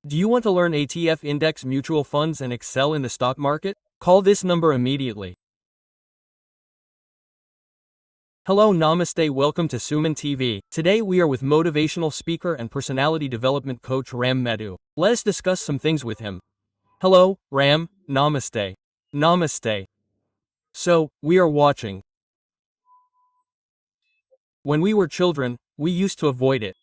Do you want to learn ETF index mutual funds and excel in the stock market? Call this number immediately. Hello, namaste, welcome to Sumantv. Today we are with motivational speaker and personality development coach Ram Mettu. Let us discuss some things with him. Hello, Ram, namaste. Namaste. So, we are watching. When we were children, we used to avoid it.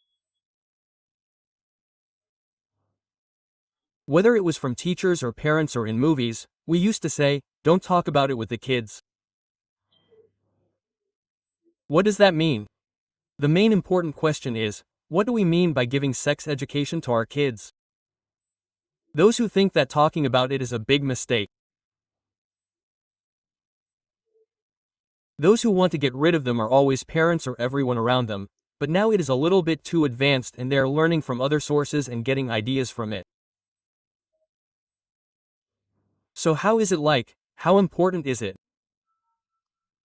Whether it was from teachers or parents or in movies, we used to say, don't talk about it with the kids. What does that mean? The main important question is, what do we mean by giving sex education to our kids? Those who think that talking about it is a big mistake. Those who want to get rid of them are always parents or everyone around them, but now it is a little bit too advanced and they are learning from other sources and getting ideas from it. So how is it like? How important is it?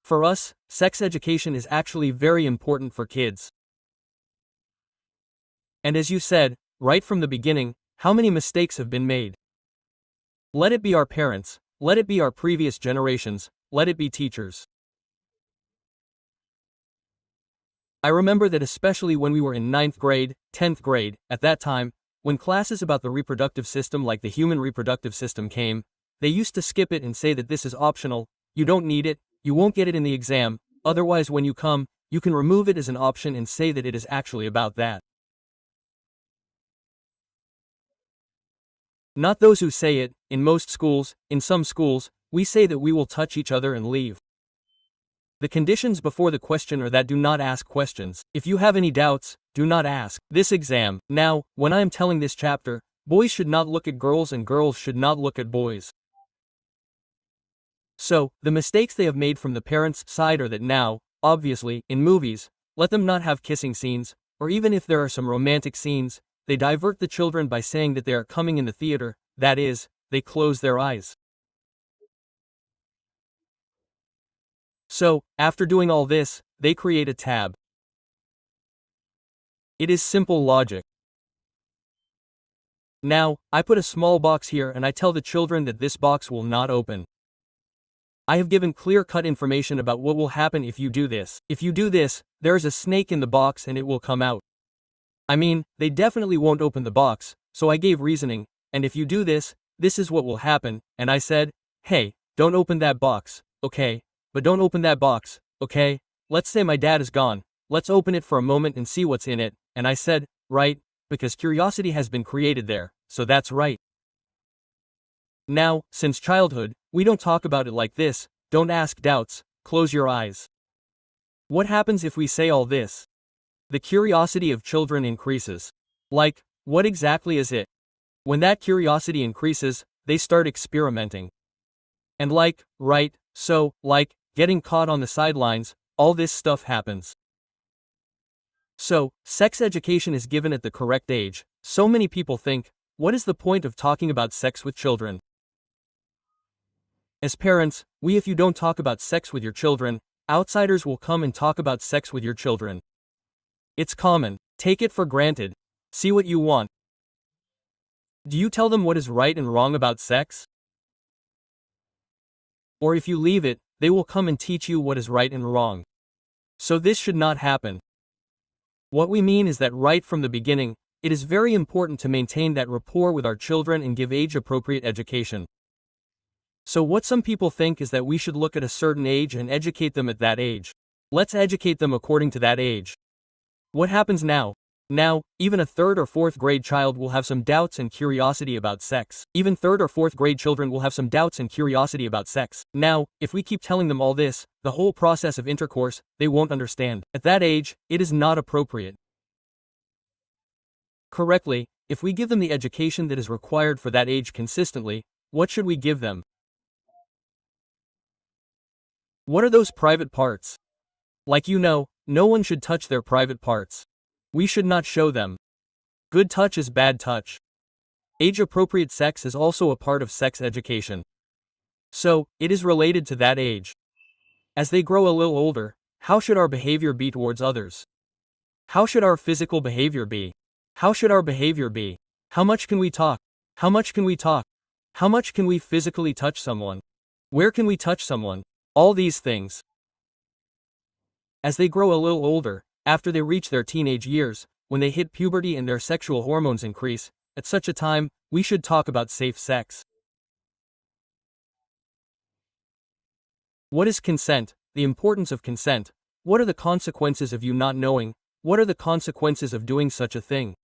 For us, sex education is actually very important for kids. And as you said, right from the beginning, how many mistakes have been made? Let it be our parents, let it be our previous generations, let it be teachers. I remember that especially when we were in 9th grade, 10th grade, at that time, when classes about the reproductive system like the human reproductive system came, they used to skip it and say that this is optional, you don't need it, you won't get it in the exam, otherwise when you come, you can remove it as an option and say that it is actually about that. Not those who say it. In most schools, in some schools, we say that we will touch each other and leave. The conditions before the question are that do not ask questions. If you have any doubts, do not ask. This exam. Now, when I am telling this chapter, boys should not look at girls and girls should not look at boys. So, the mistakes they have made from the parents' side are that now, obviously, in movies, let them not have kissing scenes, or even if there are some romantic scenes, they divert the children by saying that they are coming in the theater, that is, they close their eyes. So, after doing all this, they create a tab. It is simple logic. Now, I put a small box here and I tell the children that this box will not open. I have given clear-cut information about what will happen if you do this. If you do this, there is a snake in the box and it will come out. I mean, they definitely won't open the box, so I gave reasoning, and if you do this, this is what will happen, and I said, hey, don't open that box, okay? But don't open that box, okay? Let's say my dad is gone, let's open it for a moment and see what's in it, and I said, right, because curiosity has been created there, so that's right. Now, since childhood, we don't talk about it like this, don't ask doubts, close your eyes. What happens if we say all this? The curiosity of children increases. Like, what exactly is it? When that curiosity increases, they start experimenting. And like, right, so, like, getting caught on the sidelines, all this stuff happens. So, sex education is given at the correct age. So many people think, what is the point of talking about sex with children? As parents, if you don't talk about sex with your children, outsiders will come and talk about sex with your children. It's common. Take it for granted. See what you want. Do you tell them what is right and wrong about sex? Or if you leave it, they will come and teach you what is right and wrong. So this should not happen. What we mean is that right from the beginning, it is very important to maintain that rapport with our children and give age-appropriate education. So what some people think is that we should look at a certain age and educate them at that age. Let's educate them according to that age. What happens now? Now, even a 3rd or 4th grade child will have some doubts and curiosity about sex. Even 3rd or 4th grade children will have some doubts and curiosity about sex. Now, if we keep telling them all this, the whole process of intercourse, they won't understand. At that age, it is not appropriate. Correctly, if we give them the education that is required for that age consistently, what should we give them? What are those private parts? Like no one should touch their private parts. We should not show them. Good touch is bad touch. Age-appropriate sex is also a part of sex education. So, it is related to that age. As they grow a little older, how should our behavior be towards others? How should our physical behavior be? How should our behavior be? How much can we talk? How much can we talk? How much can we physically touch someone? Where can we touch someone? All these things. As they grow a little older, after they reach their teenage years, when they hit puberty and their sexual hormones increase, at such a time, we should talk about safe sex. What is consent? The importance of consent. What are the consequences of you not knowing? What are the consequences of doing such a thing?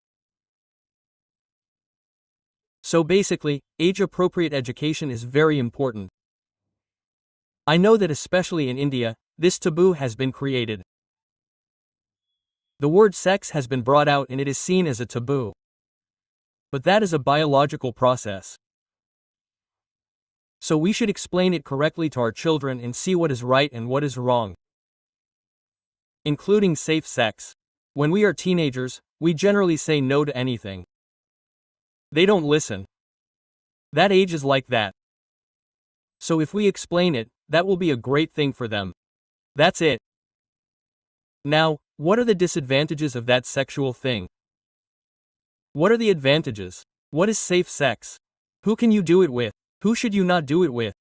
So basically, age-appropriate education is very important. I know that especially in India, this taboo has been created. The word sex has been brought out and it is seen as a taboo. But that is a biological process. So we should explain it correctly to our children and see what is right and what is wrong. Including safe sex. When we are teenagers, we generally say no to anything. They don't listen. That age is like that. So if we explain it, that will be a great thing for them. That's it. Now, what are the disadvantages of that sexual thing? What are the advantages? What is safe sex? Who can you do it with? Who should you not do it with?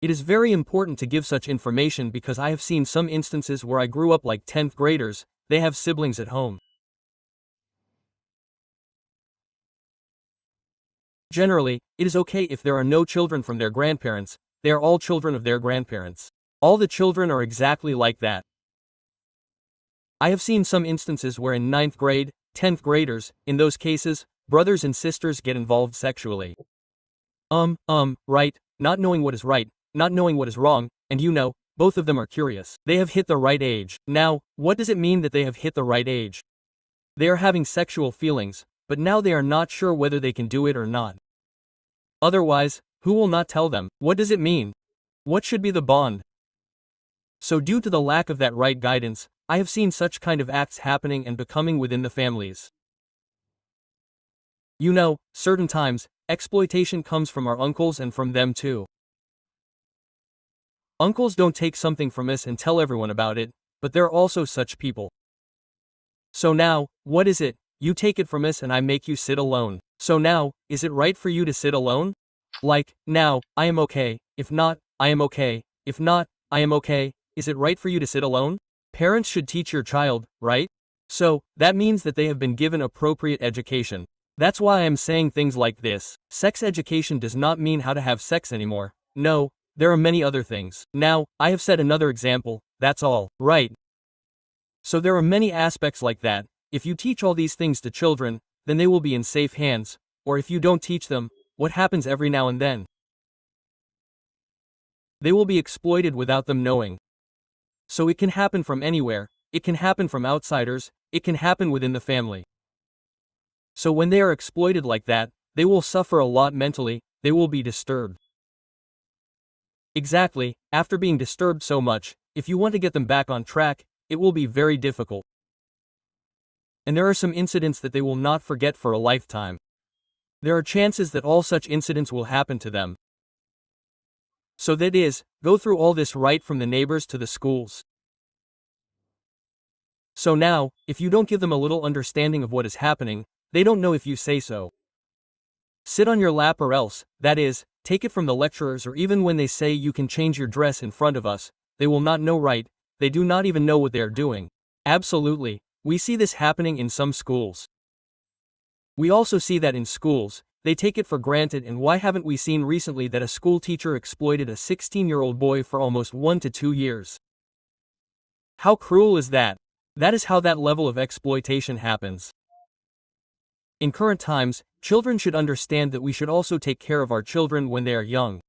It is very important to give such information because I have seen some instances where I grew up like 10th graders, they have siblings at home. Generally, it is okay if there are no children from their grandparents, they are all children of their grandparents. All the children are exactly like that. I have seen some instances where in 9th grade, 10th graders, in those cases, brothers and sisters get involved sexually. Right, not knowing what is right, not knowing what is wrong, and both of them are curious. They have hit the right age. Now, what does it mean that they have hit the right age? They are having sexual feelings, but now they are not sure whether they can do it or not. Otherwise, who will not tell them? What does it mean? What should be the bond? So due to the lack of that right guidance, I have seen such kind of acts happening and becoming within the families. Certain times, exploitation comes from our uncles and from them too. Uncles don't take something from us and tell everyone about it, but there are also such people. So now, what is it? You take it from us and I make you sit alone. So now, is it right for you to sit alone? Like, now, I am okay, if not, I am okay, if not, I am okay, is it right for you to sit alone? Parents should teach your child, right? So, that means that they have been given appropriate education. That's why I am saying things like this. Sex education does not mean how to have sex anymore. No, there are many other things. Now, I have said another example, that's all, right? So there are many aspects like that. If you teach all these things to children, then they will be in safe hands, or if you don't teach them, what happens every now and then? They will be exploited without them knowing. So it can happen from anywhere, it can happen from outsiders, it can happen within the family. So when they are exploited like that, they will suffer a lot mentally, they will be disturbed. Exactly, after being disturbed so much, if you want to get them back on track, it will be very difficult. And there are some incidents that they will not forget for a lifetime. There are chances that all such incidents will happen to them. So that is, go through all this right from the neighbors to the schools. So now, if you don't give them a little understanding of what is happening, they don't know if you say so. Sit on your lap or else, that is, take it from the lecturers or even when they say you can change your dress in front of us, they will not know right, they do not even know what they are doing. Absolutely, we see this happening in some schools. We also see that in schools, they take it for granted, and why haven't we seen recently that a school teacher exploited a 16-year-old boy for almost 1 to 2 years? How cruel is that? That is how that level of exploitation happens. In current times, children should understand that we should also take care of our children when they are young.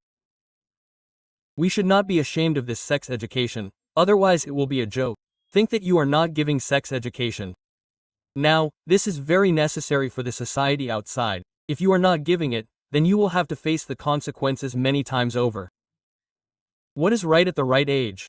We should not be ashamed of this sex education, otherwise it will be a joke. Think that you are not giving sex education. Now, this is very necessary for the society outside. If you are not giving it, then you will have to face the consequences many times over. What is right at the right age?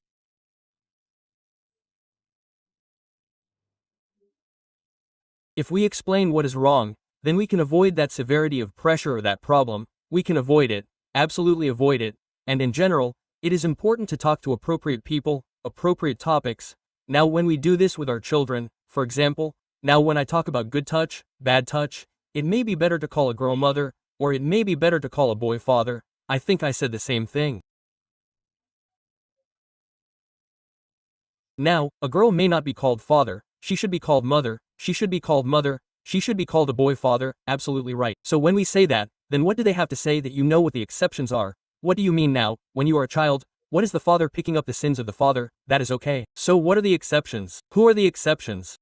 If we explain what is wrong, then we can avoid that severity of pressure or that problem, we can avoid it, absolutely avoid it, and in general, it is important to talk to appropriate people, appropriate topics. Now when we do this with our children, for example, Now when I talk about good touch, bad touch, it may be better to call a girl mother, or it may be better to call a boy father. I think I said the same thing. Now, a girl may not be called father, she should be called mother, she should be called mother, she should be called a boy father, absolutely right. So when we say that, then what do they have to say that you know what the exceptions are? What do you mean now, when you are a child, what is the father picking up the sins of the father? That is okay. So what are the exceptions? Who are the exceptions?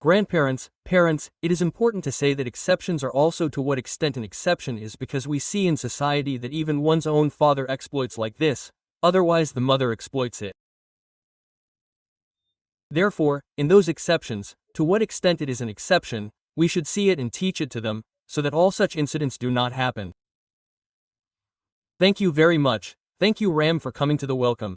Grandparents, parents, it is important to say that exceptions are also to what extent an exception is because we see in society that even one's own father exploits like this, otherwise the mother exploits it. Therefore, in those exceptions, to what extent it is an exception, we should see it and teach it to them, so that all such incidents do not happen. Thank you very much. Thank you Ram for coming to the welcome.